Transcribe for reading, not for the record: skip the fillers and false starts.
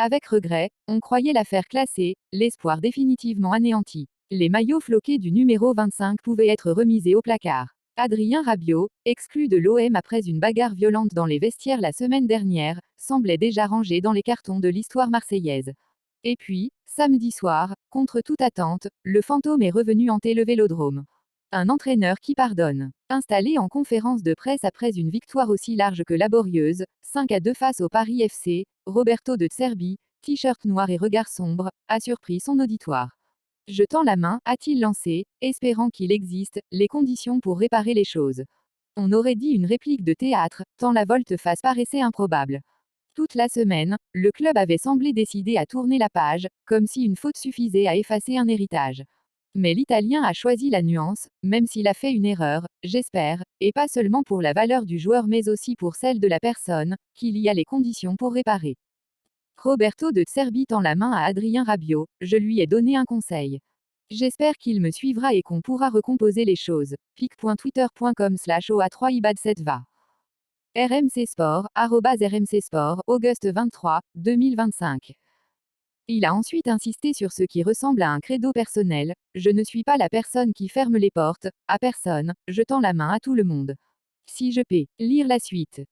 Avec regret, on croyait l'affaire classée, l'espoir définitivement anéanti. Les maillots floqués du numéro 25 pouvaient être remisés au placard. Adrien Rabiot, exclu de l'OM après une bagarre violente dans les vestiaires la semaine dernière, semblait déjà rangé dans les cartons de l'histoire marseillaise. Et puis, samedi soir, contre toute attente, le fantôme est revenu hanter le Vélodrome. Un entraîneur qui pardonne. Installé en conférence de presse après une victoire aussi large que laborieuse, 5-2 face au Paris FC, Roberto de Zerbi, t-shirt noir et regard sombre, a surpris son auditoire. Je tends la main, a-t-il lancé, espérant qu'il existe les conditions pour réparer les choses. On aurait dit une réplique de théâtre, tant la volte-face paraissait improbable. Toute la semaine, le club avait semblé décidé à tourner la page, comme si une faute suffisait à effacer un héritage. Mais l'Italien a choisi la nuance, même s'il a fait une erreur, j'espère, et pas seulement pour la valeur du joueur mais aussi pour celle de la personne, qu'il y a les conditions pour réparer. Roberto de Zerbi tend la main à Adrien Rabiot, je lui ai donné un conseil. J'espère qu'il me suivra et qu'on pourra recomposer les choses. pic.twitter.com/oa3ibad7va. RMC Sport, @RMC Sport, Auguste 23, 2025. Il a ensuite insisté sur ce qui ressemble à un credo personnel, je ne suis pas la personne qui ferme les portes, à personne, je tends la main à tout le monde. Si je peux lire la suite.